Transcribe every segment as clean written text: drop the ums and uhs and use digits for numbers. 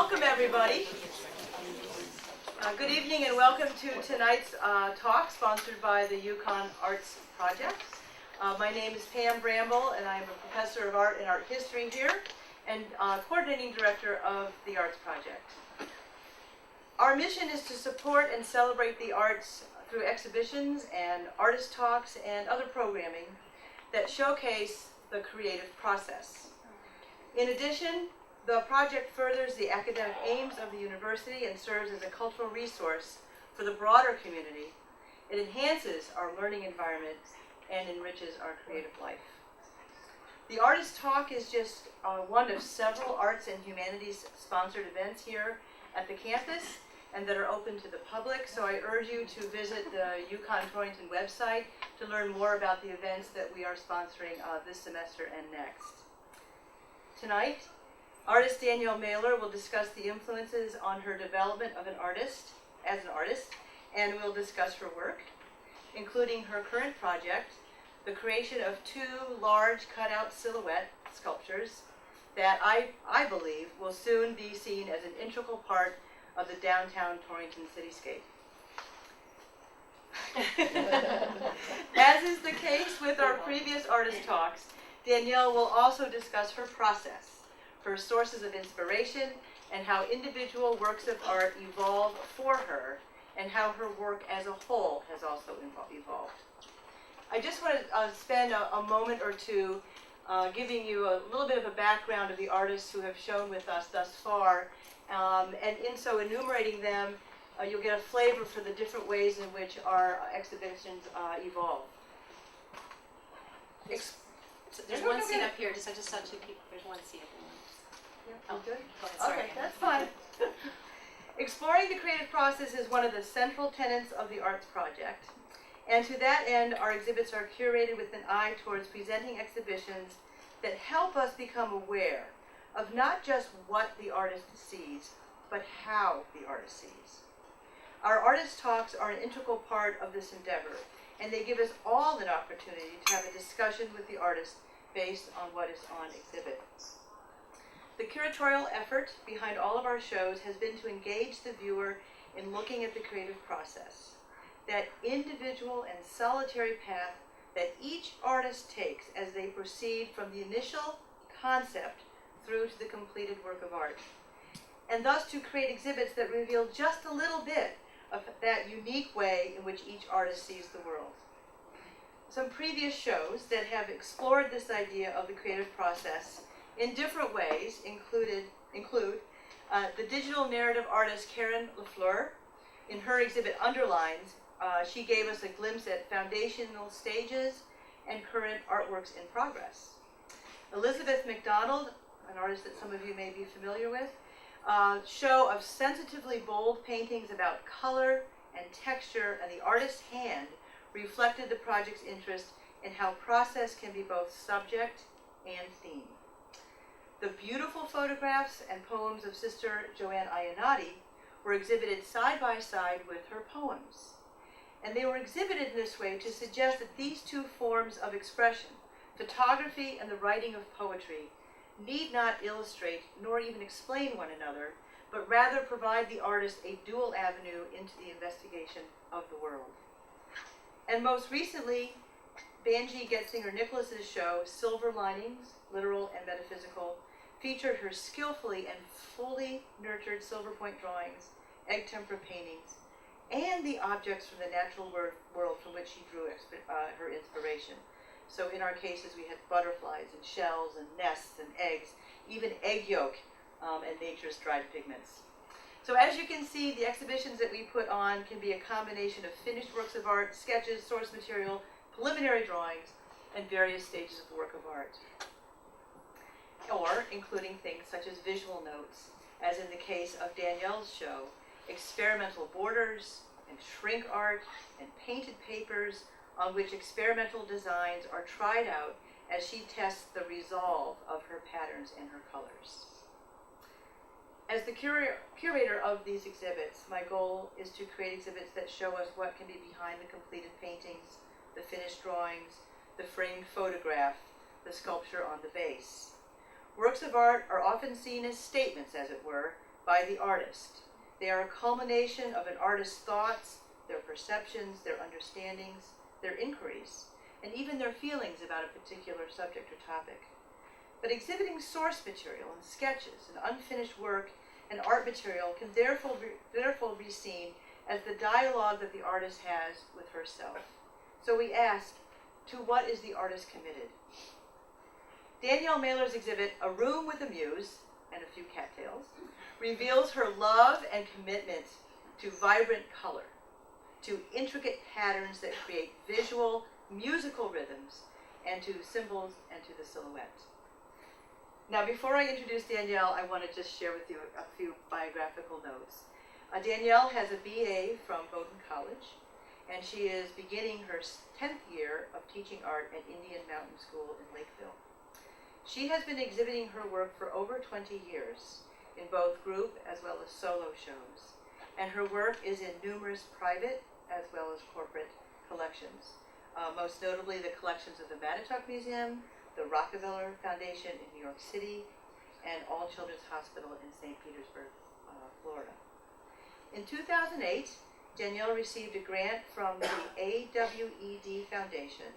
Welcome, everybody. Good evening and welcome to tonight's talk sponsored by the Yukon Arts Project. My name is Pam Bramble and I'm a professor of art and art history here and coordinating director of the Arts Project. Our mission is to support and celebrate the arts through exhibitions and artist talks and other programming that showcase the creative process. In addition, the project furthers the academic aims of the university and serves as a cultural resource for the broader community. It enhances our learning environment and enriches our creative life. The Artist Talk is just one of several arts and humanities sponsored events here at the campus and that are open to the public, so I urge you to visit the Yukon Torrington website to learn more about the events that we are sponsoring this semester and next. Tonight, artist Danielle will discuss the influences on her development of an artist, as an artist, and we'll discuss her work, including her current project, the creation of two large cutout silhouette sculptures that I believe will soon be seen as an integral part of the downtown Torrington cityscape. As is the case with our previous artist talks, Danielle will also discuss her process, her sources of inspiration, and how individual works of art evolve for her, and how her work as a whole has also evolved. I just want to spend a moment or two giving you a little bit of a background of the artists who have shown with us thus far, and in so enumerating them, you'll get a flavor for the different ways in which our exhibitions evolve. There's one seat up here. I just saw two people. There's one seat up there. Oh, good. Okay, that's fine. Exploring the creative process is one of the central tenets of the Arts Project. And to that end, our exhibits are curated with an eye towards presenting exhibitions that help us become aware of not just what the artist sees, but how the artist sees. Our artist talks are an integral part of this endeavor, and they give us all an opportunity to have a discussion with the artist based on what is on exhibit. The curatorial effort behind all of our shows has been to engage the viewer in looking at the creative process, that individual and solitary path that each artist takes as they proceed from the initial concept through to the completed work of art, and thus to create exhibits that reveal just a little bit of that unique way in which each artist sees the world. Some previous shows that have explored this idea of the creative process in different ways include the digital narrative artist Karen Lafleur. In her exhibit Underlines, she gave us a glimpse at foundational stages and current artworks in progress. Elizabeth McDonald, an artist that some of you may be familiar with, show of sensitively bold paintings about color and texture and the artist's hand reflected the project's interest in how process can be both subject and theme. The beautiful photographs and poems of Sister Joanne Iannotti were exhibited side by side with her poems. And they were exhibited in this way to suggest that these two forms of expression, photography and the writing of poetry, need not illustrate nor even explain one another, but rather provide the artist a dual avenue into the investigation of the world. And most recently, Banji Getzinger-Nicholas's show, Silver Linings, Literal and Metaphysical, featured her skillfully and fully nurtured silver point drawings, egg tempera paintings, and the objects from the natural world from which she drew her inspiration. So in our cases, we had butterflies and shells and nests and eggs, even egg yolk and nature's dried pigments. So as you can see, the exhibitions that we put on can be a combination of finished works of art, sketches, source material, preliminary drawings, and various stages of work of art. Or including things such as visual notes, as in the case of Danielle's show, experimental borders and shrink art and painted papers on which experimental designs are tried out as she tests the resolve of her patterns and her colors. As the curator of these exhibits, my goal is to create exhibits that show us what can be behind the completed paintings, the finished drawings, the framed photograph, the sculpture on the base. Works of art are often seen as statements, as it were, by the artist. They are a culmination of an artist's thoughts, their perceptions, their understandings, their inquiries, and even their feelings about a particular subject or topic. But exhibiting source material and sketches and unfinished work and art material can therefore be seen as the dialogue that the artist has with herself. So we asked, to what is the artist committed? Danielle Mailer's exhibit, A Room with a Muse, and a few cattails, reveals her love and commitment to vibrant color, to intricate patterns that create visual, musical rhythms, and to symbols and to the silhouette. Now, before I introduce Danielle, I want to just share with you a few biographical notes. Danielle has a BA from Bowdoin College, and she is beginning her 10th year of teaching art at Indian Mountain School in Lakeville. She has been exhibiting her work for over 20 years in both group as well as solo shows, and her work is in numerous private as well as corporate collections, most notably the collections of the Mattituck Museum, the Rockefeller Foundation in New York City, and All Children's Hospital in St. Petersburg, Florida. In 2008, Danielle received a grant from the AWED Foundation,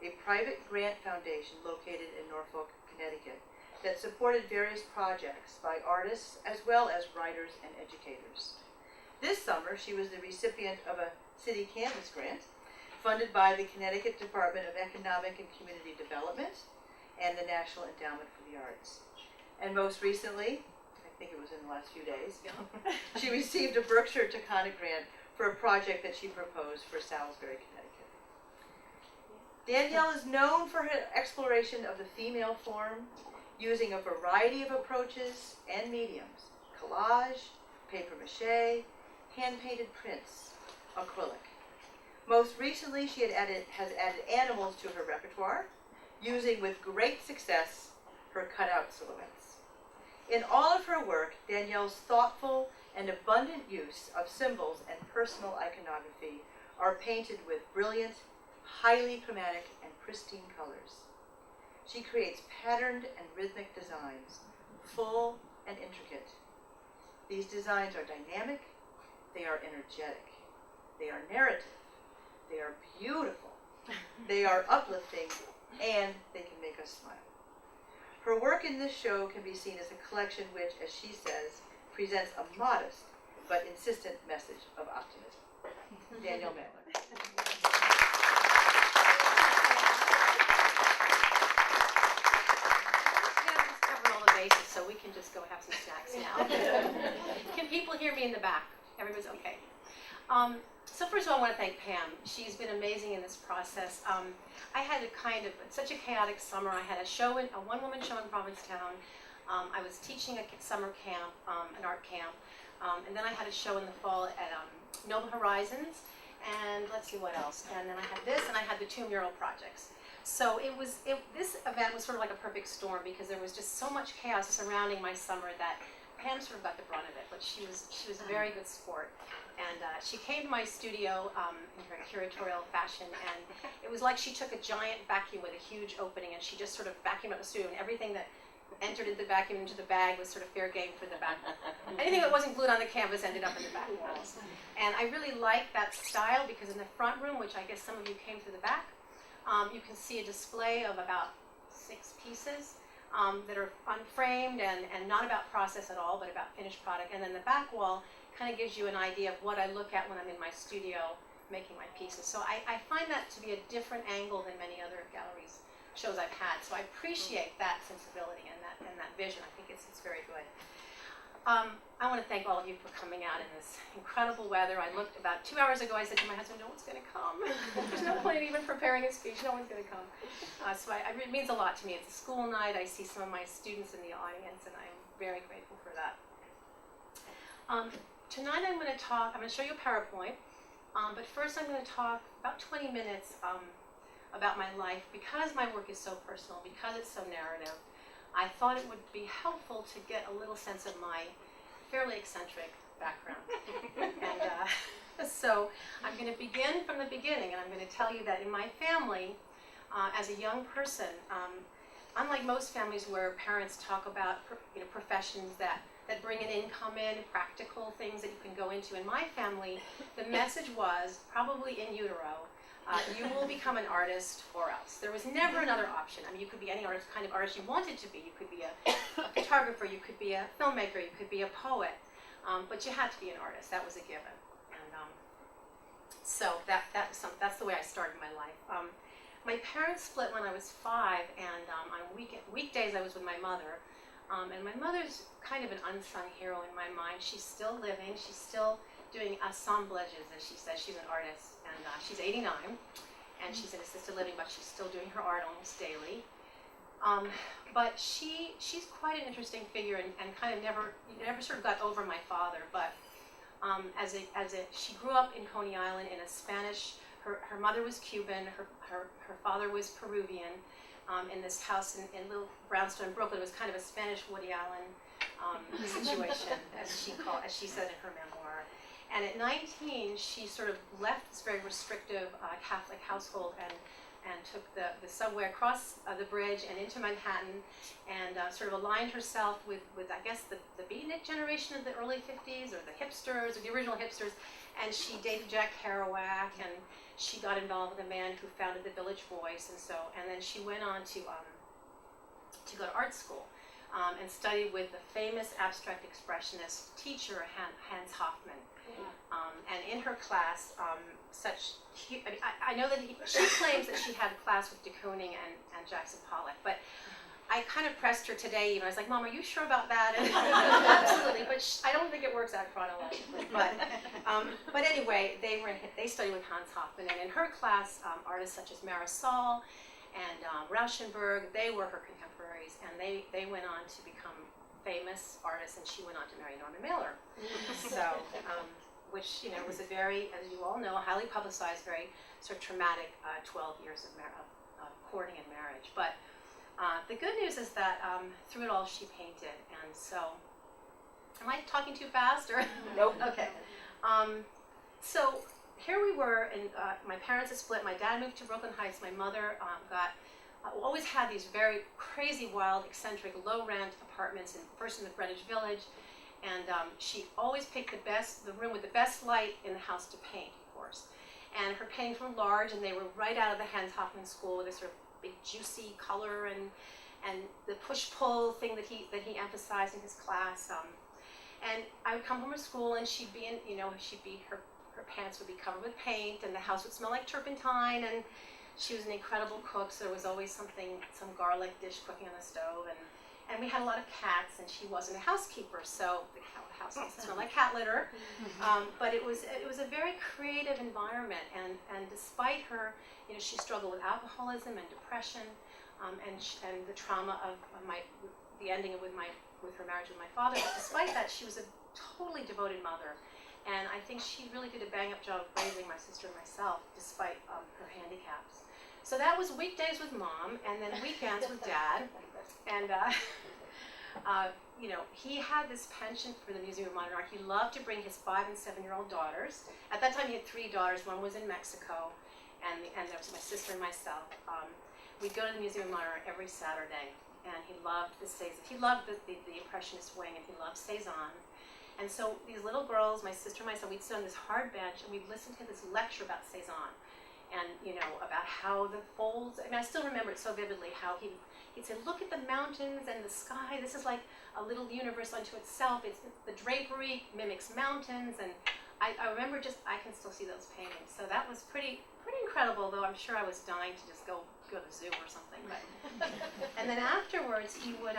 a private grant foundation located in Norfolk, Connecticut, that supported various projects by artists as well as writers and educators. This summer, she was the recipient of a City Canvas grant funded by the Connecticut Department of Economic and Community Development and the National Endowment for the Arts. And most recently, I think it was in the last few days, she received a Berkshire Takana grant for a project that she proposed for Salisbury, Connecticut. Danielle is known for her exploration of the female form, using a variety of approaches and mediums: collage, papier-mâché, hand-painted prints, acrylic. Most recently, she has added animals to her repertoire, using with great success her cutout silhouettes. In all of her work, Danielle's thoughtful and abundant use of symbols and personal iconography are painted with brilliant, highly chromatic, and pristine colors. She creates patterned and rhythmic designs, full and intricate. These designs are dynamic, they are energetic, they are narrative, they are beautiful, they are uplifting, and they can make us smile. Her work in this show can be seen as a collection which, as she says, presents a modest but insistent message of optimism. Danielle Mailer. Just covered all the bases, so we can just go have some snacks now. Can people hear me in the back? Everybody's okay. So first of all, I want to thank Pam. She's been amazing in this process. I had such a chaotic summer. I had a one-woman show in Provincetown. I was teaching a summer camp, an art camp, and then I had a show in the fall at Noble Horizons, and let's see what else. And then I had this, and I had the 2 mural projects. So this event was sort of like a perfect storm because there was just so much chaos surrounding my summer that Pam sort of got the brunt of it, but she was a very good sport. And she came to my studio in her curatorial fashion, and it was like she took a giant vacuum with a huge opening, and she just sort of vacuumed up the studio, and everything that entered the vacuum into the bag was sort of fair game for the back. Anything that wasn't glued on the canvas ended up in the back walls. And I really like that style because in the front room, which I guess some of you came through the back, you can see a display of about 6 pieces that are unframed and not about process at all, but about finished product. And then the back wall kind of gives you an idea of what I look at when I'm in my studio making my pieces. So I find that to be a different angle than many other galleries shows I've had. So I appreciate that sensibility and that vision. I think it's very good. I want to thank all of you for coming out in this incredible weather. I looked about 2 hours ago, I said to my husband, no one's going to come. There's no point in even preparing a speech. No one's going to come. So it means a lot to me. It's a school night. I see some of my students in the audience, and I'm very grateful for that. Tonight I'm going to show you a PowerPoint, but first I'm going to talk about 20 minutes about my life. Because my work is so personal, because it's so narrative, I thought it would be helpful to get a little sense of my fairly eccentric background. And so I'm going to begin from the beginning, and I'm going to tell you that in my family, as a young person, unlike most families where parents talk about professions that bring an income in, practical things that you can go into, in my family, the message was, probably in utero, you will become an artist or else. There was never another option. I mean, you could be any artist, kind of artist you wanted to be. You could be a photographer, you could be a filmmaker, you could be a poet, but you had to be an artist. That was a given. And so that's the way I started my life. My parents split when I was 5, and on weekdays I was with my mother. And my mother's kind of an unsung hero in my mind. She's still living. She's still doing assemblages, as she says. She's an artist, and she's 89, and she's in assisted living, but she's still doing her art almost daily. But she's quite an interesting figure, and kind of never sort of got over my father. But she grew up in Coney Island in a Spanish. Her mother was Cuban. Her father was Peruvian. In this house in Little Brownstone, Brooklyn, it was kind of a Spanish Woody Allen situation, as she said in her memoir. And at 19, she sort of left this very restrictive Catholic household and took the subway across the bridge and into Manhattan, and sort of aligned herself with I guess the beatnik generation of the early 50s, or the hipsters, or the original hipsters. And she dated Jack Kerouac, and she got involved with a man who founded the Village Voice, and then she went on to go to art school and studied with the famous abstract expressionist teacher Hans Hofmann. And in her class, I know that she claims that she had a class with de Kooning and Jackson Pollock, but I kind of pressed her today even. I was like, Mom, are you sure about that? And absolutely, but I don't think it works out chronologically. But anyway, they studied with Hans Hofmann, and in her class, artists such as Marisol and Rauschenberg, they were her contemporaries, and they went on to become famous artists, and she went on to marry Norman Mailer. So, which was a very, as you all know, highly publicized, very sort of traumatic 12 years of courting and marriage. But the good news is that through it all, she painted, and so, am I talking too fast, or? Nope. Okay. So here we were, and my parents had split. My dad moved to Brooklyn Heights. My mother always had these very crazy, wild, eccentric, low-rent apartments, first in the Greenwich Village, and she always picked the room with the best light in the house to paint, of course. And her paintings were large, and they were right out of the Hans Hofmann School, with a sort of big juicy color and the push-pull thing that he emphasized in his class. And I would come home from school, and she'd be her pants would be covered with paint, and the house would smell like turpentine, and she was an incredible cook, so there was always some garlic dish cooking on the stove, and we had a lot of cats, and she wasn't a housekeeper, so the house smelled like cat litter. But it was a very creative environment, and despite her, she struggled with alcoholism and depression, and the trauma of the ending with her marriage with my father. But despite that, she was a totally devoted mother, and I think she really did a bang-up job of raising my sister and myself, despite her handicaps. So that was weekdays with Mom, and then weekends with Dad. And he had this penchant for the Museum of Modern Art. He loved to bring his 5- and 7-year-old daughters. At that time, he had 3 daughters. One was in Mexico, and there was my sister and myself. We'd go to the Museum of Modern Art every Saturday, and he loved the Impressionist wing, and he loved Cézanne. And so these little girls, my sister and myself, we'd sit on this hard bench, and we'd listen to this lecture about Cézanne, and about how the folds. I mean, I still remember it so vividly. How he'd say, "Look at the mountains and the sky. This is like a little universe unto itself. It's the drapery mimics mountains." And I remember I can still see those paintings. So that was pretty incredible. Though I'm sure I was dying to just go to the zoo or something. But and then afterwards, he would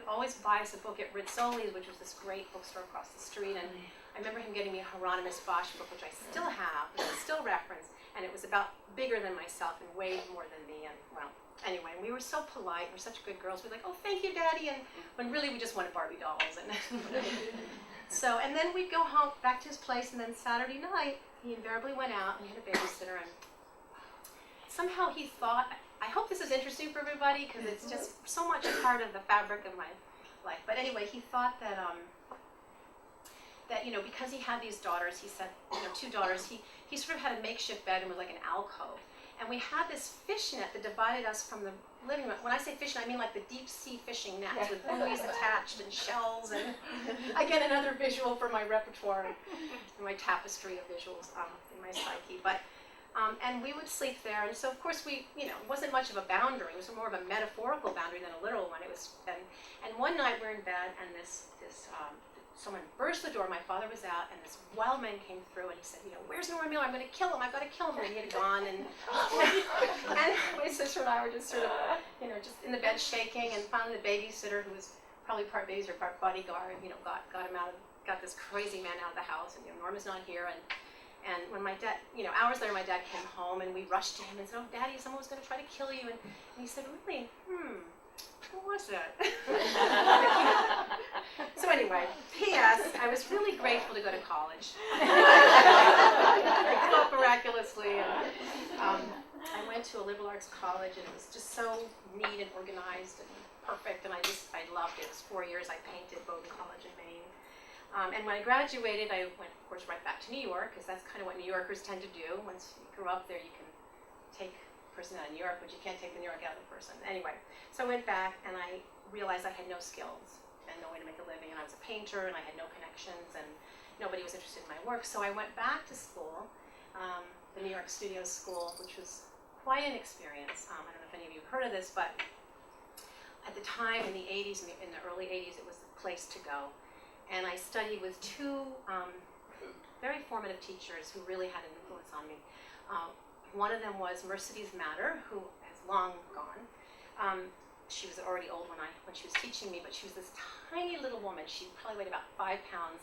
always buy us a book at Rizzoli's, which was this great bookstore across the street. And I remember him getting me a Hieronymus Bosch book, which I still have, which I still reference. And it was about bigger than myself and way more than me. And well, anyway, we were so polite. We're such good girls. We're like, "Oh, thank you, Daddy." And when really we just wanted Barbie dolls. And so, and then we'd go home back to his place. And then Saturday night, he invariably went out and he had a babysitter. And somehow he thought, I hope this is interesting for everybody, because it's just so much a part of the fabric of my life. But anyway, he thought that because he had these daughters, he said, 2 daughters, he sort of had a makeshift bed and was like an alcove. And we had this fishnet that divided us from living room. When I say fishing, I mean like the deep sea fishing nets with buoys attached and shells, and again another visual for my repertoire and my tapestry of visuals in my psyche. But and we would sleep there, and so of course we, it wasn't much of a boundary. It was more of a metaphorical boundary than a literal one. It was, and one night we're in bed, and someone burst the door. My father was out, and this wild man came through, and he said, "Where's Nora Miller? I'm going to kill him. I've got to kill him." And he had gone, and my sister and I were just sort of, just in the bed shaking. And finally, the babysitter, who was probably part babysitter, part bodyguard, got him out, got this crazy man out of the house, and Norma's not here. And when my dad, hours later, my dad came home, and we rushed to him and said, "Oh, Daddy, someone was going to try to kill you." And he said, "Really? Who was that?" So anyway, P.S. I was really grateful to go to college. I grew up miraculously, and I went to a liberal arts college, and it was just so neat and organized and perfect, and I loved it. It was 4 years I painted Bowdoin College in Maine. And when I graduated, I went, of course, right back to New York, because that's kind of what New Yorkers tend to do. Once you grew up there, you can take a person out of New York, but you can't take the New York out of the person. Anyway, so I went back, and I realized I had no skills and no way to make a living, and I was a painter, and I had no connections, and nobody was interested in my work. So I went back to school, the New York Studios School, which was quite an experience. I don't know if any of you have heard of this, but at the time, in the 80s, in the early 80s, it was the place to go. And I studied with two very formative teachers who really had an influence on me. One of them was Mercedes Matter, who has long gone. She was already old when she was teaching me, but she was this tiny little woman. She probably weighed about 5 pounds.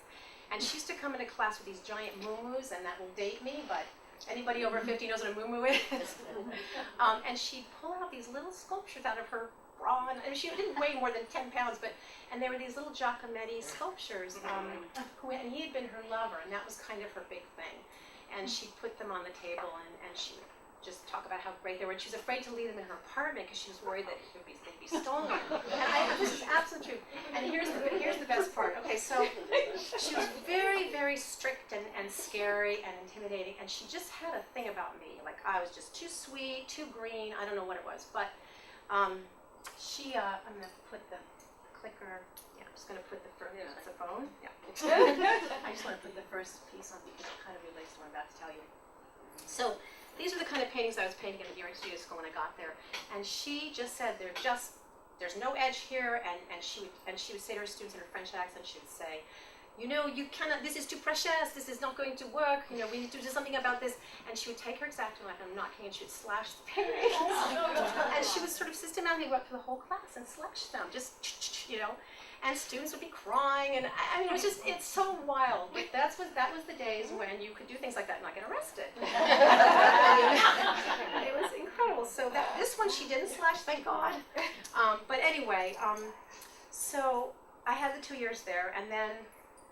And she used to come into class with these giant moo-moos, and that will date me, but anybody over 50 knows what a moo-moo is. And she'd pull out these little sculptures out of her bra, and she didn't weigh more than 10 pounds, and there were these little Giacometti sculptures, and he had been her lover, and that was kind of her big thing. And she'd put them on the table, and she would just talk about how great they were. And she was afraid to leave them in her apartment because she was worried that they'd be stolen. And this is absolute truth. And here's the best part. Okay, so she was very, very strict and scary and intimidating, and she just had a thing about me. Like, I was just too sweet, too green. I don't know what it was, but I'm going to put the clicker. Yeah, I'm just going to put the first. Yeah, that's a phone. Yeah. I just want to put the first piece on because it kind of relates to what I'm about to tell you. So these are the kind of paintings I was painting in the New York Studio School when I got there, and she just said there's no edge here, and she would say to her students in her French accent, she would say, you cannot, this is too precious, this is not going to work, we need to do something about this. And she would take her X-Acto knife, I'm not kidding, and she would slash the paintings. And she would sort of systematically go up through the whole class and slash them, just, and students would be crying, and I mean, it's so wild. But that was the days when you could do things like that and not get arrested. It was incredible. So this one she didn't slash, thank God. But anyway, so I had the 2 years there, and then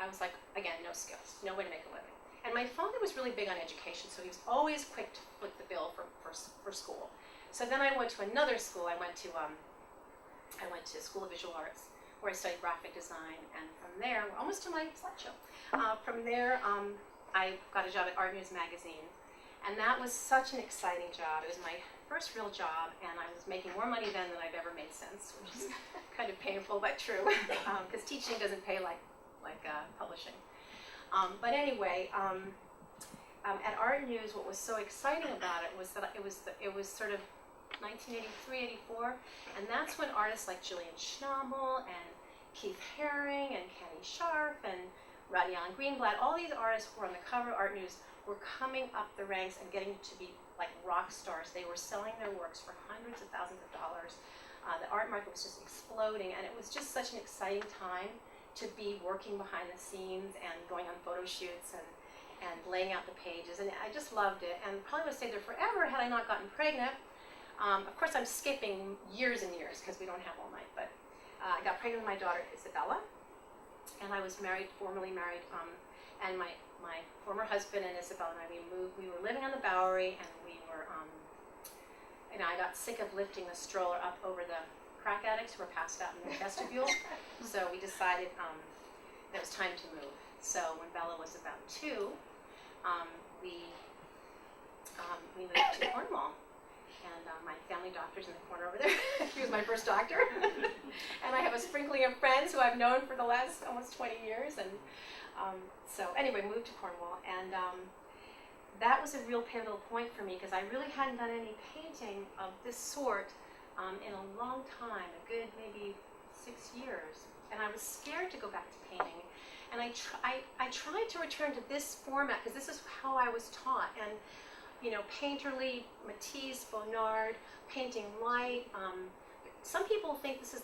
I was like, again, no skills, no way to make a living. And my father was really big on education, so he was always quick to foot the bill for school. So then I went to another school. I went to School of Visual Arts, where I studied graphic design, and from there, we're almost to my slideshow. From there, I got a job at Art Muse magazine, and that was such an exciting job. It was my first real job, and I was making more money then than I've ever made since, which is kind of painful but true, because teaching doesn't pay like publishing. But anyway, at Art Muse, what was so exciting about it was that it was sort of 1983, 84, and that's when artists like Gillian Schnabel and Keith Haring and Kenny Sharp and Rodney Allen Greenblatt, all these artists who were on the cover of Art Muse were coming up the ranks and getting to be like rock stars. They were selling their works for hundreds of thousands of dollars. The art market was just exploding, and it was just such an exciting time to be working behind the scenes and going on photo shoots and laying out the pages, and I just loved it, and probably would have stayed there forever had I not gotten pregnant. Of course, I'm skipping years and years because we don't have all night, but I got pregnant with my daughter, Isabella, and I was formally married, and my former husband and Isabella and I, we were living on the Bowery, and I got sick of lifting the stroller up over the crack addicts who were passed out in the vestibule, so we decided that it was time to move. So when Bella was about 2, we moved to Cornwall. and my family doctor's in the corner over there. He was my first doctor. And I have a sprinkling of friends who I've known for the last almost 20 years. And so anyway, moved to Cornwall, and that was a real pivotal point for me because I really hadn't done any painting of this sort in a long time, a good maybe 6 years. And I was scared to go back to painting. And I tried to return to this format because this is how I was taught. And you know, painterly, Matisse, Bonnard, painting light. Some people think this is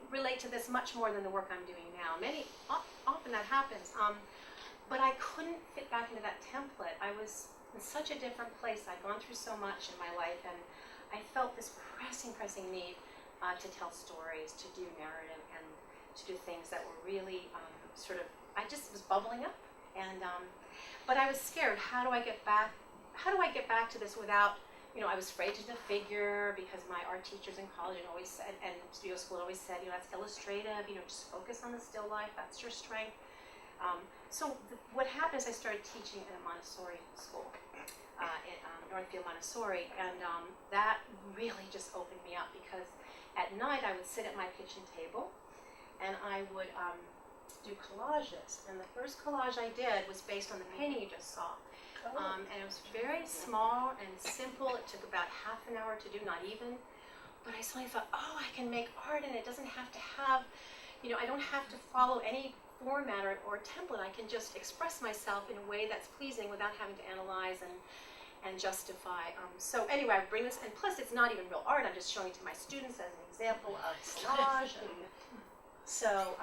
relate to this much more than the work I'm doing now. Often that happens. But I couldn't fit back into that template. I was in such a different place. I'd gone through so much in my life, and I felt this pressing need to tell stories, to do narrative, and to do things that were really I just was bubbling up. And but I was scared. How do I get back to this without, you know, I was afraid to do the figure because my art teachers in college always said, and studio school always said, you know, that's illustrative, you know, just focus on the still life, that's your strength. What happened is I started teaching at a Montessori school, in Northfield Montessori, and that really just opened me up because at night I would sit at my kitchen table and I would do collages. And the first collage I did was based on the painting you just saw. And it was very small and simple. It took about half an hour to do, not even. But I suddenly thought, oh, I can make art and it doesn't have to have, you know, I don't have to follow any format or template. I can just express myself in a way that's pleasing without having to analyze and justify. So anyway, I bring this, and plus it's not even real art. I'm just showing it to my students as an example of collage. So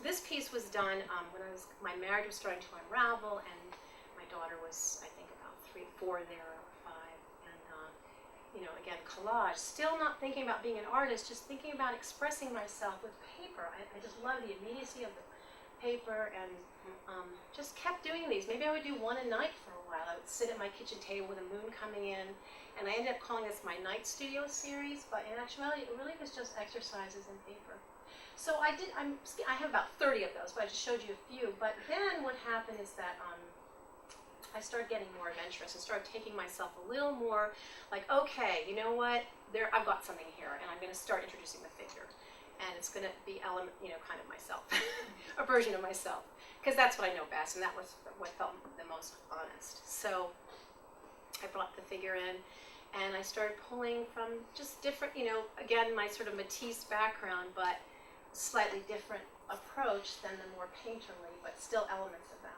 this piece was done when my marriage was starting to unravel, and my daughter was, I think, about 3, 4 there, or 5, and you know, again, collage. Still not thinking about being an artist, just thinking about expressing myself with paper. I just love the immediacy of the paper, and just kept doing these. Maybe I would do one a night for a while. I would sit at my kitchen table with the moon coming in, and I ended up calling this my night studio series. But in actuality, it really was just exercises in paper. So I have about 30 of those, but I just showed you a few. But then what happened is that I started getting more adventurous and started taking myself a little more like, okay, you know what, I've got something here, and I'm going to start introducing the figure. And it's going to be kind of myself, a version of myself, because that's what I know best, and that was what felt the most honest. So I brought the figure in, and I started pulling from just different, again, my sort of Matisse background, but slightly different approach than the more painterly, but still elements of that.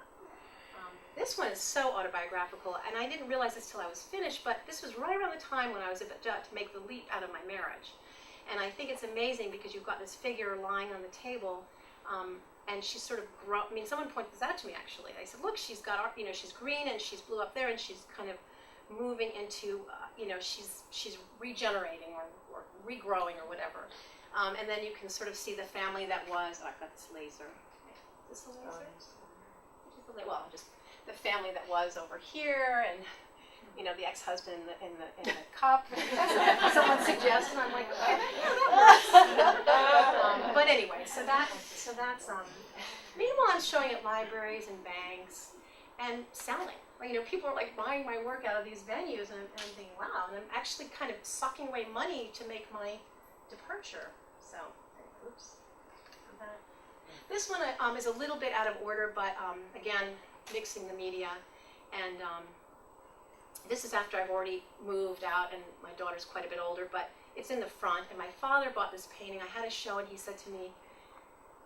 This one is so autobiographical, and I didn't realize this till I was finished, but this was right around the time when I was about to make the leap out of my marriage. And I think it's amazing because you've got this figure lying on the table, and she's sort of someone pointed this out to me actually. I said, look, she's got, she's green and she's blue up there, and she's kind of moving into, she's regenerating or regrowing or whatever. And then you can sort of see the family that was, I've got this laser. Is this a laser? Well, just the family that was over here, and the ex-husband in the cup. Someone suggested, and I'm like, okay, yeah, that works. But anyway, so that's. Meanwhile, I'm showing at libraries and banks and selling. People are like buying my work out of these venues, and I'm thinking, wow, and I'm actually kind of sucking away money to make my departure. So, oops. This one is a little bit out of order, but again, mixing the media, and this is after I've already moved out, and my daughter's quite a bit older, but it's in the front, and my father bought this painting. I had a show, and he said to me,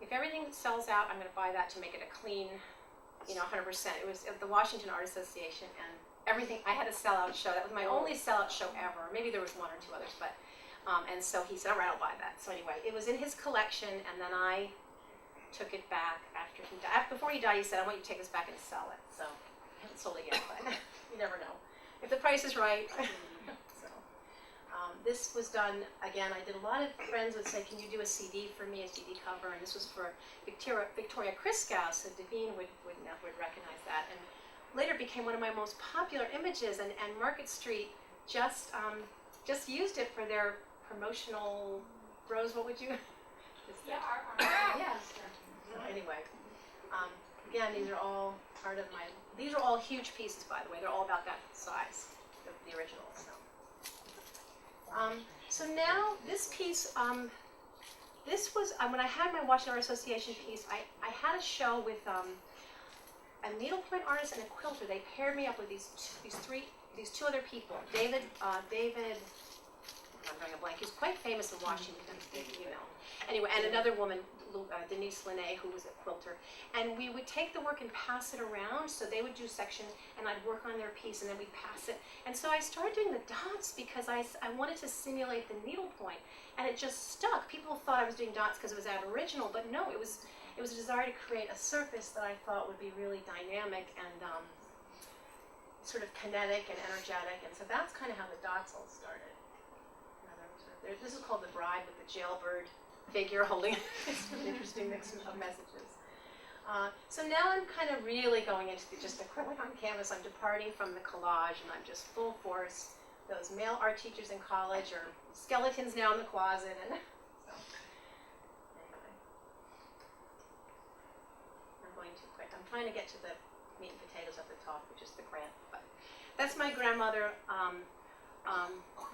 if everything sells out, I'm going to buy that to make it a clean, 100%. It was at the Washington Art Association, and everything, I had a sellout show. That was my only sellout show ever. Maybe there was 1 or 2 others, but, and so he said, all right, I'll buy that. So anyway, it was in his collection, and then I took it back after he died. Before he died, he said, I want you to take this back and sell it. So I haven't sold it yet, but you never know. If the price is right. So, this was done, again, I did a lot of friends would say, can you do a CD for me, a CD cover? And this was for Victoria Christgau, so Devine would recognize that. And later became one of my most popular images, and Market Street just used it for their promotional, Rose, what would you? Yes. So anyway, again, these are all part of these are all huge pieces, by the way. They're all about that size, the original. So. So now this piece, this was, when I had my Washington Art Association piece, I had a show with a needlepoint artist and a quilter. They paired me up with these two other people. David, I'm drawing a blank. He's quite famous in Washington, you know. Anyway, and another woman, Denise Linné, who was a quilter. And we would take the work and pass it around. So they would do section, and I'd work on their piece, and then we'd pass it. And so I started doing the dots because I wanted to simulate the needlepoint, and it just stuck. People thought I was doing dots because it was Aboriginal, but no, it was a desire to create a surface that I thought would be really dynamic and sort of kinetic and energetic. And so that's kind of how the dots all started. This is called The Bride with the jailbird figure holding it's an interesting mix of messages. So now I'm kind of really going into just acrylic on canvas. I'm departing from the collage, and I'm just full force. Those male art teachers in college are skeletons now in the closet, and so anyway. I'm going too quick. I'm trying to get to the meat and potatoes at the top, which is the grant. But that's my grandmother.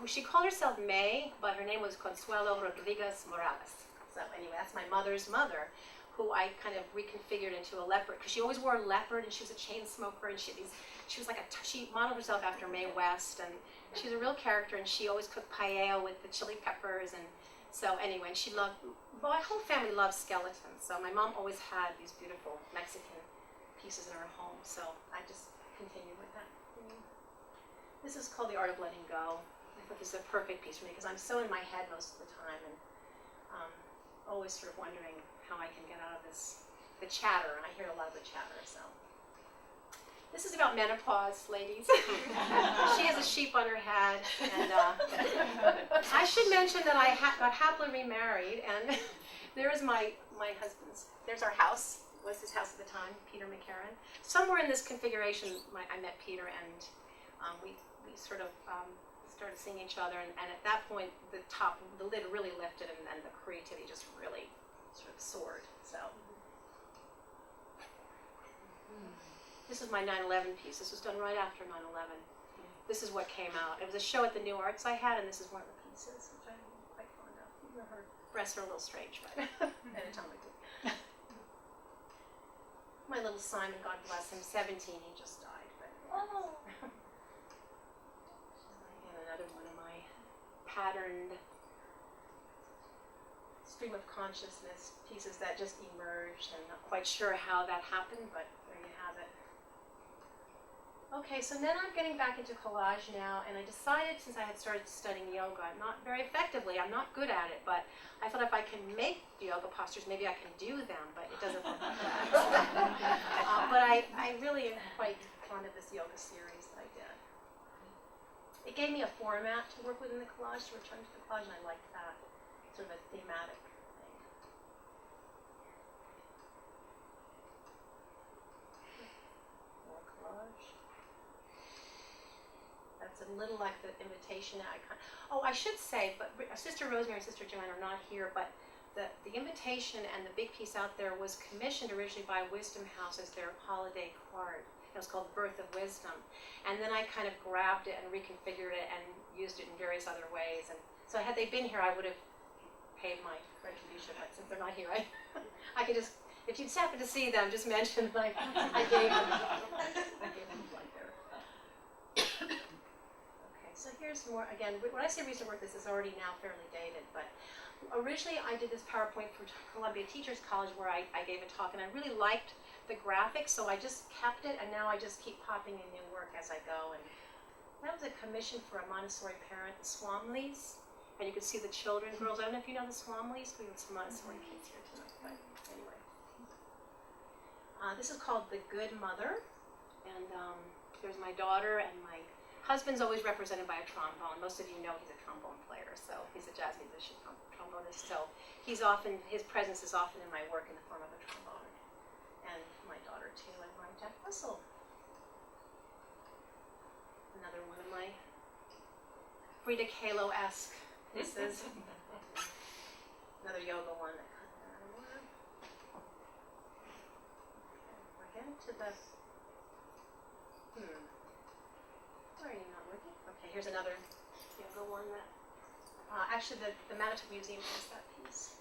She called herself May, but her name was Consuelo Rodriguez Morales. So anyway, that's my mother's mother, who I kind of reconfigured into a leopard, because she always wore a leopard, and she was a chain smoker, and she was like she modeled herself after Mae West, and she was a real character, and she always cooked paella with the chili peppers, and so anyway, she loved, well, my whole family loves skeletons, so my mom always had these beautiful Mexican pieces in her home, so I just continued with that. This is called The Art of Letting Go. I thought this is a perfect piece for me because I'm so in my head most of the time, and always sort of wondering how I can get out of the chatter, and I hear a lot of the chatter, so. This is about menopause, ladies. She has a sheep on her head, and I should mention that I got happily remarried, and there is my husband's, there's our house, was his house at the time, Peter McCarran. Somewhere in this configuration, I met Peter, and we sort of started seeing each other, and at that point, the lid really lifted, and then the creativity just really sort of soared, so. This is my 9/11 piece. This was done right after 9/11. This is what came out. It was a show at the New Arts I had, and this is one of the pieces, which I'm quite fond of. Even though her breasts are a little strange, but anatomically. My little Simon, God bless him, 17, he just died, but. Oh. Another one of my patterned stream of consciousness pieces that just emerged, and not quite sure how that happened, but there you have it. Okay, so then I'm getting back into collage now, and I decided, since I had started studying yoga, not very effectively, I'm not good at it, but I thought if I can make yoga postures, maybe I can do them, but it doesn't work like that. But I really am quite fond of this yoga series that I did. It gave me a format to work with in the collage, to return to the collage, and I liked that, sort of a thematic thing. More collage. That's a little like the invitation icon. Oh, I should say, but Sister Rosemary and Sister Joanne are not here, but the invitation and the big piece out there was commissioned originally by Wisdom House as their holiday card. It was called Birth of Wisdom. And then I kind of grabbed it and reconfigured it and used it in various other ways. And so had they been here, I would have paid my retribution, but since they're not here, I could just, if you just happen to see them, just mention like I gave them a blank there. Okay, so here's more, again, when I say recent work, this is already now fairly dated, but originally I did this PowerPoint for Columbia Teachers College where I gave a talk, and I really liked the graphics, so I just kept it, and now I just keep popping in new work as I go. And that was a commission for a Montessori parent, the Swamleys, and you could see the children, girls. I don't know if you know the Swamleys. We have some Montessori kids here tonight, but anyway. This is called The Good Mother, and there's my daughter, and my husband's always represented by a trombone. Most of you know he's a trombone player, so he's a jazz musician, trombonist, so his presence is often in my work in the form of a trombone. And my daughter too, and my Jack Russell. Another one of my Frida Kahlo-esque pieces. Another yoga one. We're getting to the. Why are you not working? Okay, here's another yoga one that Actually, the Manitoba Museum has that piece.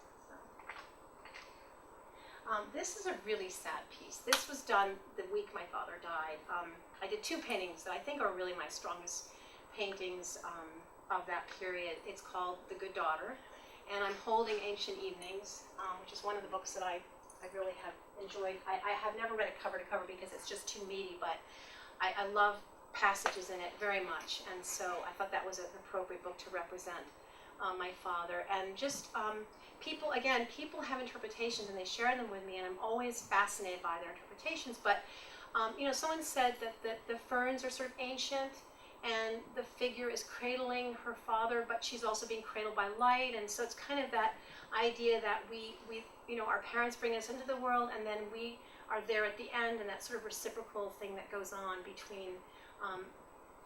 So. This is a really sad piece. This was done the week my father died. I did two paintings that I think are really my strongest paintings of that period. It's called The Good Daughter, and I'm holding Ancient Evenings, which is one of the books that I really have enjoyed. I have never read it cover to cover because it's just too meaty, but I love passages in it very much, and so I thought that was an appropriate book to represent my father. And just people have interpretations and they share them with me, and I'm always fascinated by their interpretations. But someone said that the ferns are sort of ancient, and the figure is cradling her father, but she's also being cradled by light, and so it's kind of that idea that we our parents bring us into the world, and then we are there at the end, and that sort of reciprocal thing that goes on between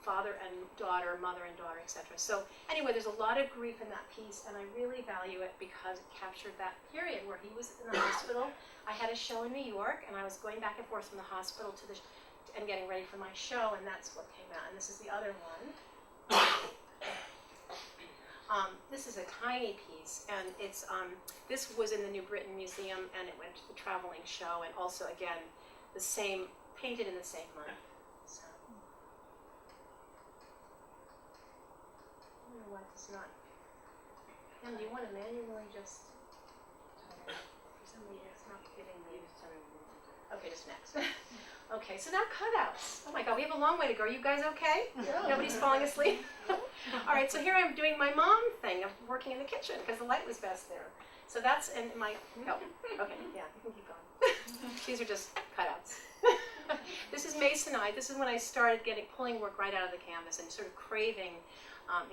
father and daughter, mother and daughter, etc. So anyway, there's a lot of grief in that piece, and I really value it because it captured that period where he was in the hospital. I had a show in New York, and I was going back and forth from the hospital to and getting ready for my show, and that's what came out. And this is the other one. This is a tiny piece, and it's this was in the New Britain Museum, and it went to the traveling show, and also again painted in the same month. So I don't know why it's not. And do you want to manually just? For some reason, it's not giving me. Okay, just next. Okay, so now cutouts. Oh my God, we have a long way to go. Are you guys okay? Yeah. Nobody's falling asleep? All right, so here I'm doing my mom thing of working in the kitchen because the light was best there. So that's in my, okay, yeah, you can keep going. These are just cutouts. This is Masonite. This is when I started pulling work right out of the canvas and sort of craving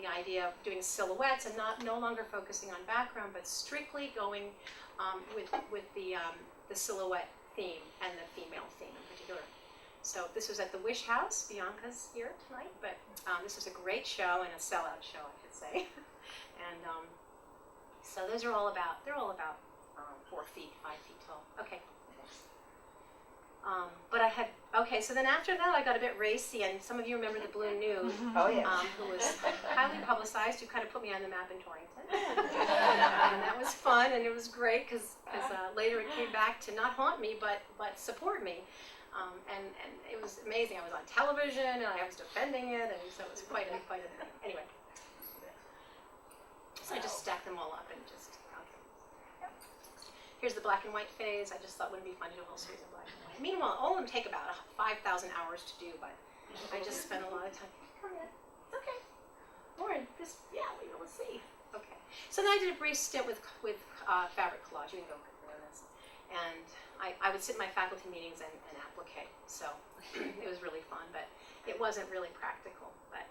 the idea of doing silhouettes and no longer focusing on background, but strictly going with the silhouette theme and the female theme in particular. So this was at the Wish House. Bianca's here tonight, but this was a great show and a sellout show, I should say. And so those are all about 4 feet, 5 feet tall. Okay. So then after that I got a bit racy, and some of you remember the Balloon Nude, who was highly publicized, who kind of put me on the map in Torrington. And that was fun, and it was great because later it came back to not haunt me, but support me. And it was amazing. I was on television, and I was defending it, and so it was quite a thing. Anyway, so I just stacked them all up and just. Here's the black and white phase. I just thought it wouldn't be fun to do a whole series of black and white. Meanwhile, all of them take about 5,000 hours to do, but I just spent a lot of time. Come in. It's okay. Lauren, let's see. Okay. So then I did a brief stint with fabric collage. You can go quickly on this. And I would sit in my faculty meetings and applique. So it was really fun, but it wasn't really practical. But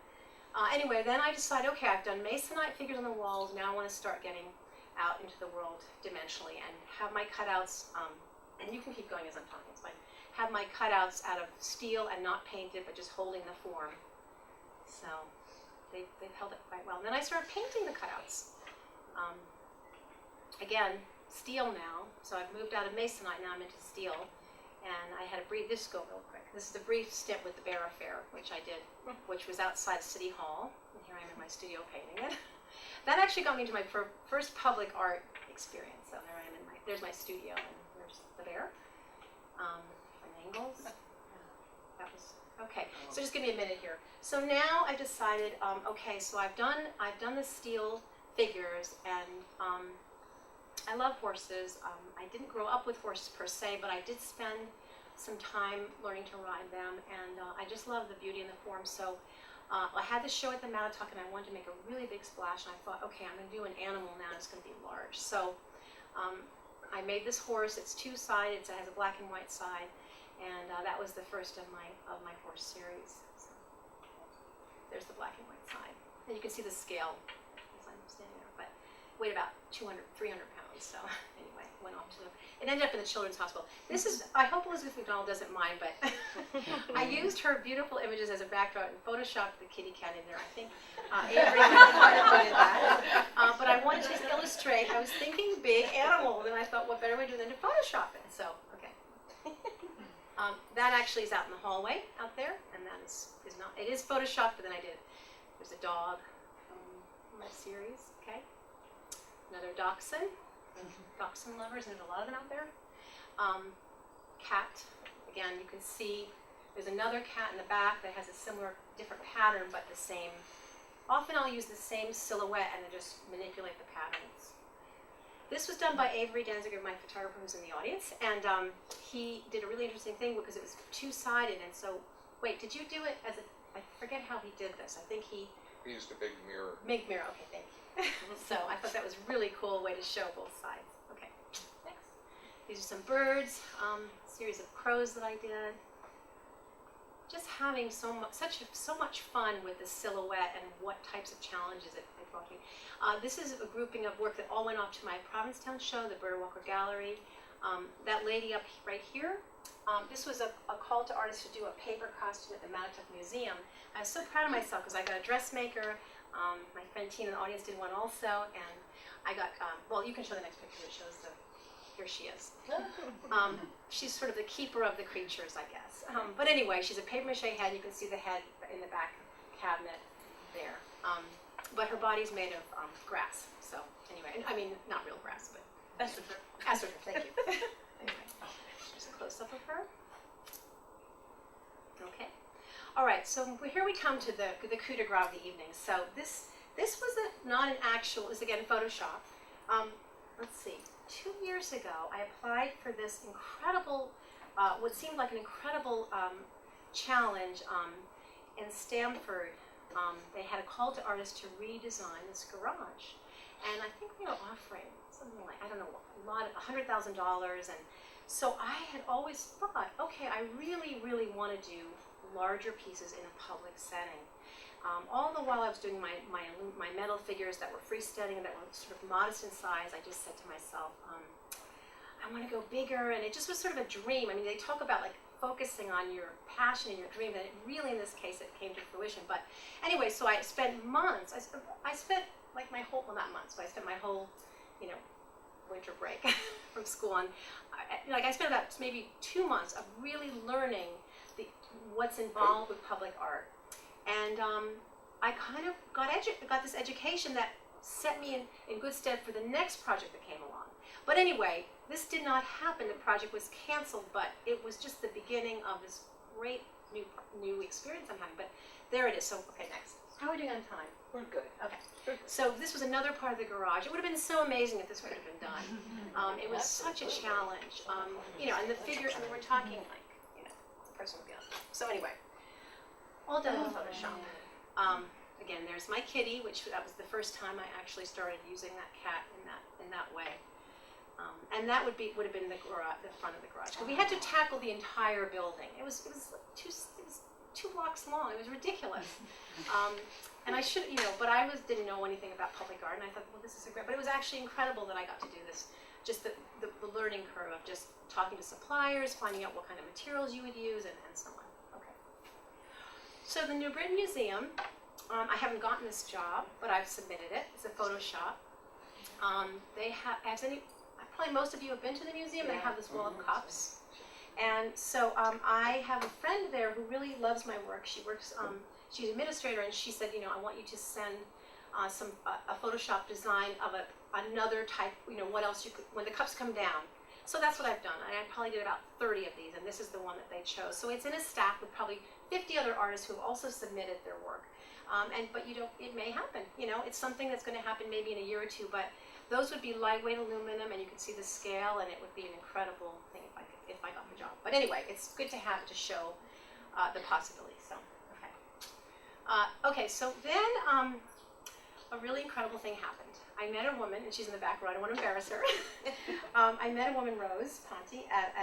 anyway, then I decided, okay, I've done Masonite figures on the walls. Now I want to start getting out into the world dimensionally and have my cutouts, and you can keep going as I'm talking, it's fine, have my cutouts out of steel and not painted, but just holding the form. So they've held it quite well. And then I started painting the cutouts. Again, steel now, so I've moved out of Masonite, now I'm into steel. And I had this go real quick. This is a brief stint with the Bear Affair, which I did, which was outside City Hall. And here I am in my studio painting it. That actually got me into my first public art experience. So there I am there's my studio, and there's the bear. From angles. That was, okay, so just give me a minute here. So now I decided, okay, so I've done the steel figures, and I love horses. I didn't grow up with horses per se, but I did spend some time learning to ride them, and I just love the beauty and the form. So I had this show at the Matatuck, and I wanted to make a really big splash, and I thought, okay, I'm going to do an animal now, and it's going to be large. So I made this horse. It's two-sided, so it has a black and white side, and that was the first of my horse series. So there's the black and white side, and you can see the scale as I'm standing there, but weighed about 200, 300 pounds, so anyway, went off to it ended up in the Children's Hospital. This is, I hope Elizabeth McDonald doesn't mind, but I used her beautiful images as a backdrop and photoshopped the kitty cat in there. I think Avery did that. But I wanted to illustrate, I was thinking big animals, and I thought, what better way to do than to Photoshop it? So, okay. That actually is out in the hallway out there, and that is not, it is photoshopped, but then there's a dog. my series, okay? Another dachshund. Dachshund lovers, and there's a lot of them out there. Cat, again, you can see there's another cat in the back that has a similar, different pattern, but the same. Often I'll use the same silhouette and then just manipulate the patterns. This was done by Avery Danziger, my photographer who's in the audience, and he did a really interesting thing because it was two-sided, and so, wait, did you do it as a, I forget how he did this. I think he used a big mirror. Big mirror, okay, thank you. So I thought that was a really cool way to show both sides. Okay, next. These are some birds, series of crows that I did. Just having so much fun with the silhouette and what types of challenges it brought me. This is a grouping of work that all went off to my Provincetown show, the Birdwalker Gallery. That lady up right here, this was a call to artists to do a paper costume at the Mattatuck Museum. I was so proud of myself because I got a dressmaker. My friend Tina in the audience did one also, and I got, well, you can show the next picture that shows the, here she is. She's sort of the keeper of the creatures, I guess. But anyway, she's a papier-mâché head. You can see the head in the back cabinet there. But her body's made of grass, so anyway, I mean, not real grass, but astroturf. Astroturf, thank you. Anyway, just a close-up of her. Okay. All right, so here we come to the coup de grace of the evening. So this was not an actual, it was again Photoshop. Let's see, 2 years ago, I applied for this incredible, what seemed like an incredible challenge in Stamford. They had a call to artists to redesign this garage. And I think they were offering something like, I don't know, $100,000. And so I had always thought, okay, I really, really want to do larger pieces in a public setting. All the while I was doing my metal figures that were freestanding, that were sort of modest in size, I just said to myself, I want to go bigger, and it just was sort of a dream. I mean, they talk about like focusing on your passion and your dream, and it really, in this case, it came to fruition. But anyway, so I spent months, I spent like my whole, well, not months, but I spent my whole, you know, winter break from school on, I spent about maybe 2 months of really learning what's involved with public art. And I kind of got this education that set me in good stead for the next project that came along. But anyway, this did not happen. The project was canceled, but it was just the beginning of this great new experience I'm having. But there it is. So, okay, next. How are we doing on time? We're good. Okay. So this was another part of the garage. It would have been so amazing if this would have been done. It was such a challenge. You know, and the figure, I mean, we're talking like, you know, the person would be on. So anyway, all done in Photoshop. Again, there's my kitty, which that was the first time I actually started using that cat in that way. And that would have been the front of the garage. Because we had to tackle the entire building. It was like 2 blocks long. It was ridiculous. And I should, you know, but I didn't know anything about public art, and I thought, well, this is a great. But it was actually incredible that I got to do this. Just the learning curve of just talking to suppliers, finding out what kind of materials you would use, and so on. Okay. So the New Britain Museum, I haven't gotten this job, but I've submitted it. It's a Photoshop. They have, probably most of you have been to the museum. They have this wall of cups. And so I have a friend there who really loves my work. She works, she's an administrator, and she said, you know, I want you to send a Photoshop design of another type, you know, what else you could, when the cups come down. So that's what I've done. I probably did about 30 of these, and this is the one that they chose. So it's in a stack with probably 50 other artists who have also submitted their work. But you don't, it may happen, you know, it's something that's going to happen maybe in a year or two, but those would be lightweight aluminum, and you can see the scale, and it would be an incredible thing if I got the job. But anyway, it's good to have to show the possibility. So, okay. Okay, so then a really incredible thing happened. I met a woman, and she's in the back row. I don't want to embarrass her. I met a woman, Rose Ponte, at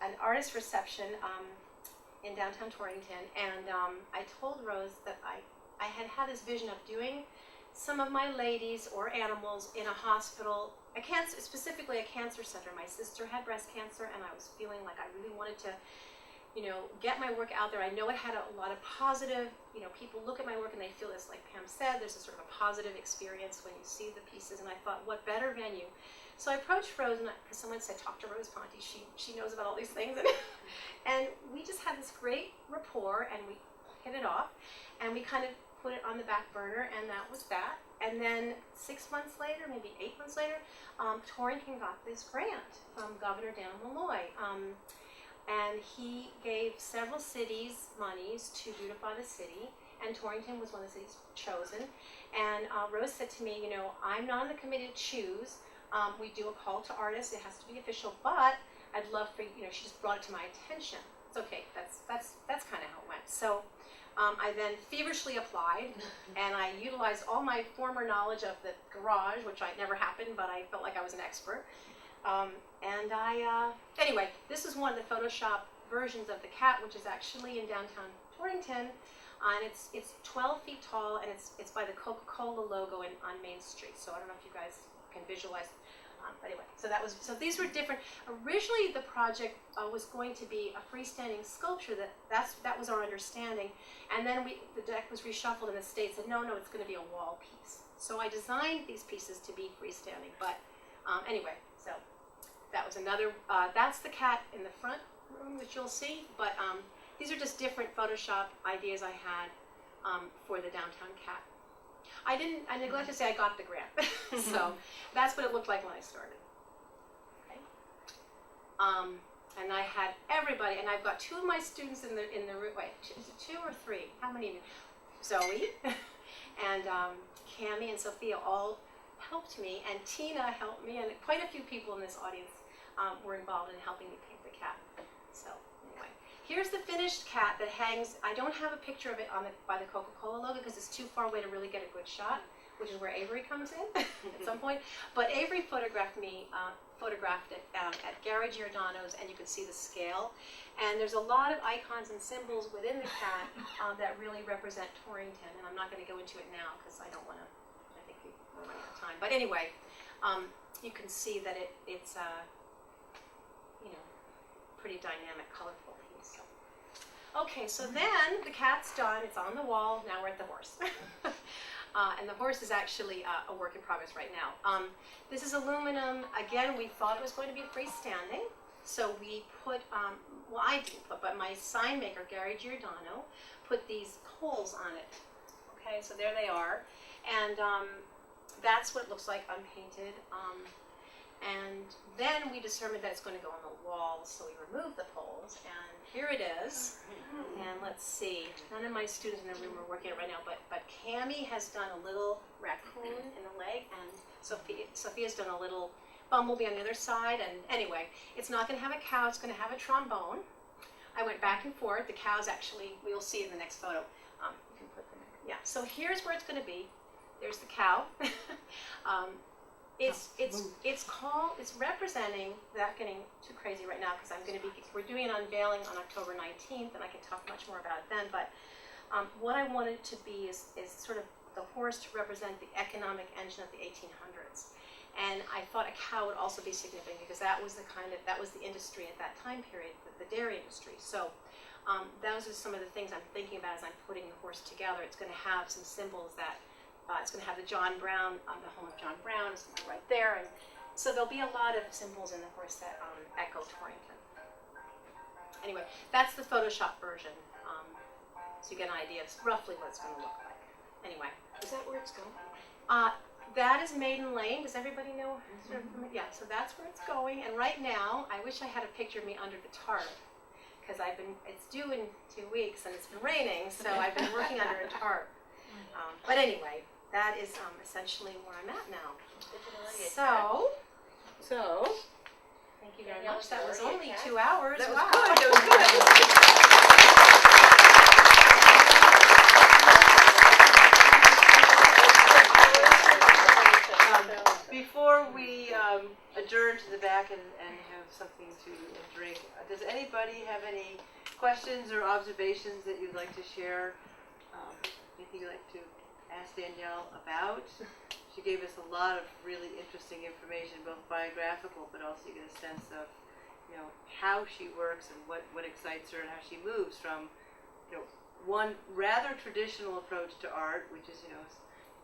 an artist reception in downtown Torrington, and I told Rose that I had this vision of doing some of my ladies or animals in a hospital, specifically a cancer center. My sister had breast cancer, and I was feeling like I really wanted to, you know, get my work out there. I know it had a lot of positive, you know, people look at my work and they feel this, like Pam said, there's a sort of a positive experience when you see the pieces, and I thought, what better venue? So I approached Rose, because someone said, talk to Rose Ponte, she knows about all these things, and we just had this great rapport, and we hit it off, and we kind of put it on the back burner, and that was that. And then 6 months later, maybe 8 months later, Torrington got this grant from Governor Danielle Malloy. And he gave several cities monies to beautify the city, and Torrington was one of the cities chosen. And Rose said to me, you know, I'm not on the committee to choose. We do a call to artists. It has to be official, but I'd love for, you know, she just brought it to my attention. It's okay, that's kind of how it went. So I then feverishly applied, and I utilized all my former knowledge of the garage, which never happened, but I felt like I was an expert. Anyway, this is one of the Photoshop versions of the cat, which is actually in downtown Torrington, and it's 12 feet tall, and it's by the Coca-Cola logo on Main Street. So I don't know if you guys can visualize. But anyway, so these were different. Originally, the project was going to be a freestanding sculpture. That was our understanding, and then the deck was reshuffled, and the state said, no, it's going to be a wall piece. So I designed these pieces to be freestanding. But anyway, so that was another. That's the cat in the front room, which you'll see. But these are just different Photoshop ideas I had for the downtown cat. I neglected to say I got the grant. So that's what it looked like when I started. Okay. And I had everybody, and I've got 2 of my students in the room. Wait, is it 2 or 3? How many? Zoe and Cammie and Sophia all helped me, and Tina helped me, and quite a few people in this audience were involved in helping me paint the cat. So anyway, here's the finished cat that hangs. I don't have a picture of it by the Coca-Cola logo because it's too far away to really get a good shot, which is where Avery comes in at some point. But Avery photographed it at Gary Giordano's, and you can see the scale. And there's a lot of icons and symbols within the cat that really represent Torrington. And I'm not going to go into it now because I don't want to. I think we're running out of time. But anyway, you can see that it's pretty dynamic, colorful piece. Okay, so then the cat's done. It's on the wall. Now we're at the horse. And the horse is actually a work in progress right now. This is aluminum. Again, we thought it was going to be freestanding. So we put, well, I didn't put, but my sign maker, Gary Giordano, put these poles on it. Okay, so there they are. And that's what it looks like unpainted. And then we determined that it's going to go on the wall, so we removed the poles, and here it is. And let's see, none of my students in the room are working on it right now, but Cammie has done a little raccoon in the leg, and Sophia's done a little bumblebee on the other side, and anyway, it's not going to have a cow, it's going to have a trombone. I went back and forth. The cow's actually, we'll see in the next photo. You can put them in. Yeah, so here's where it's going to be. There's the cow. It's representing, without getting too crazy right now, because we're doing an unveiling on October 19th, and I can talk much more about it then, but what I wanted to be is sort of the horse to represent the economic engine of the 1800s. And I thought a cow would also be significant, because that was the industry at that time period, the dairy industry. So those are some of the things I'm thinking about as I'm putting the horse together. It's going to have some symbols that it's going to have the John Brown, the home of John Brown is right there, and so there'll be a lot of symbols in the horse that echo Torrington. Anyway, that's the Photoshop version, so you get an idea of roughly what it's going to look like. Anyway, Is that where it's going? that is Maiden Lane. Does everybody know? Yeah, so that's where it's going. And right now, I wish I had a picture of me under the tarp, because it's due in 2 weeks, and it's been raining, so I've been working under a tarp. But anyway, that is essentially where I'm at now. So, thank you very much. That was only 2 hours. That was Wow. good. That was good. Before we adjourn to the back and have something to drink, does anybody have any questions or observations that you'd like to share? Anything you'd like to ask Danielle about? She gave us a lot of really interesting information, both biographical, but also you get a sense of, how she works and what excites her and how she moves from, one rather traditional approach to art, which is,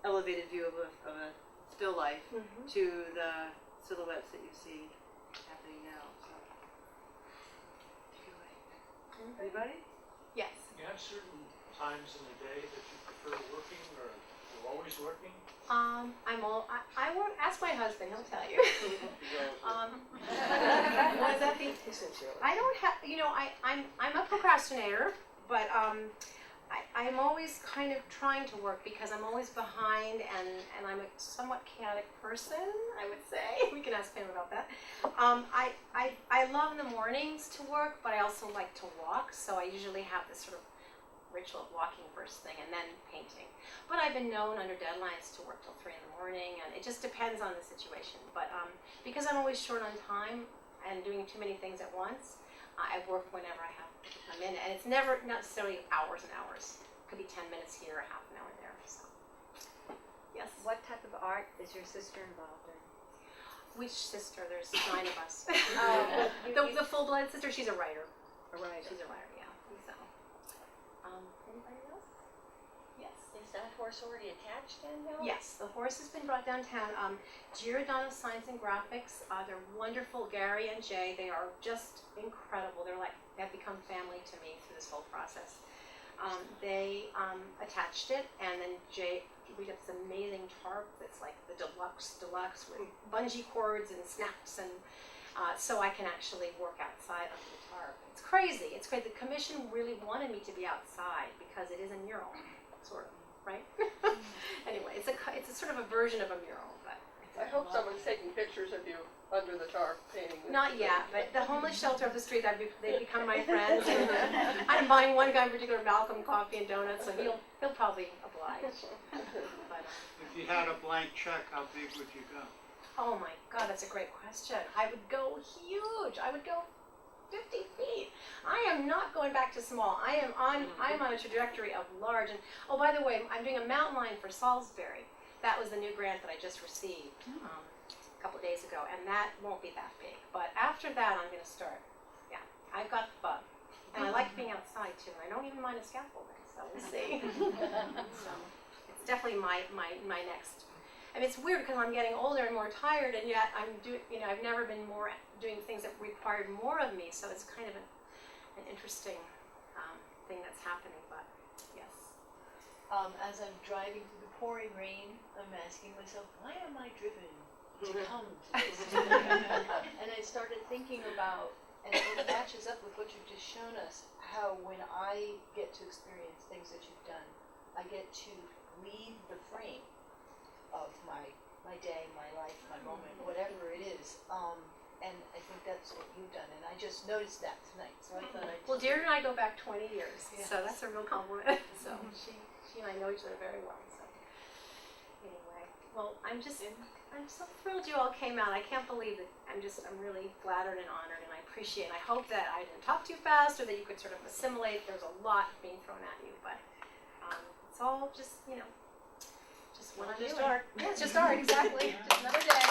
elevated view of a still life, to the silhouettes that you see happening now. So, take it away. Anybody? Yes. Yeah, certain times in the day that you prefer working, or you're always working? I won't ask my husband, he'll tell you. What does that mean? I don't have, I'm a procrastinator, but I'm always kind of trying to work because I'm always behind, and I'm a somewhat chaotic person, I would say. We can ask Pam about that. I love the mornings to work, but I also like to walk, so I usually have this sort of ritual of walking first thing and then painting. But I've been known under deadlines to work till 3 in the morning, and it just depends on the situation. But because I'm always short on time and doing too many things at once, I work whenever I have a minute, and it's never necessarily hours and hours. It could be 10 minutes here, a half an hour there. So, yes. What type of art is your sister involved in? Which sister? There's 9 of us. You- The full-blooded sister. She's a writer. A writer. She's a writer. Yeah. So, anybody else? Yes. Is that horse already attached, Danielle? Yes, the horse has been brought downtown. Giordano Signs and Graphics, they're wonderful. Gary and Jay, they are just incredible. They have become family to me through this whole process. They attached it, and then Jay, we got this amazing tarp that's like the deluxe with bungee cords and snaps, and so I can actually work outside under the tarp. It's crazy. It's great. The commission really wanted me to be outside because it is a mural, sort of. Right? Anyway, it's a sort of a version of a mural, but I hope someone's taking pictures of you under the tarp painting. not yet. But the homeless shelter up the street, they've become my friends. I'm buying one guy in particular, Malcolm, coffee and donuts, so he'll probably oblige. But, If you had a blank check, how big would you go? oh my God, that's a great question. I would go huge. I would go 50 feet. I am not going back to small. I am on a trajectory of large. And oh, by the way, I'm doing a mountain lion for Salisbury. That was the new grant that I just received a couple days ago, and that won't be that big. But after that, I'm going to start. Yeah, I've got the bug, and I like being outside too. And I don't even mind a scaffolding, so we'll see. So it's definitely my next. I mean, it's weird because I'm getting older and more tired, and yet I've never been doing things that required more of me. So it's kind of an interesting thing that's happening. But yes. As I'm driving through the pouring rain, I'm asking myself, why am I driven to come to this? And I started thinking about, and it matches up with what you've just shown us, how when I get to experience things that you've done, I get to leave the frame of my day, my life, my moment, whatever it is. And I think that's what you've done, and I just noticed that tonight, so I thought I'd... Well, Deirdre and I go back 20 years, Yeah. so that's a real compliment. So she and I know each other very well. So anyway, well, I'm so thrilled you all came out. I can't believe it. I'm really flattered and honored, and I appreciate it. I hope that I didn't talk too fast, or that you could sort of assimilate. There's a lot being thrown at you, but it's all just what I'm doing. Just art. Yeah, it's just art, exactly. Just another day.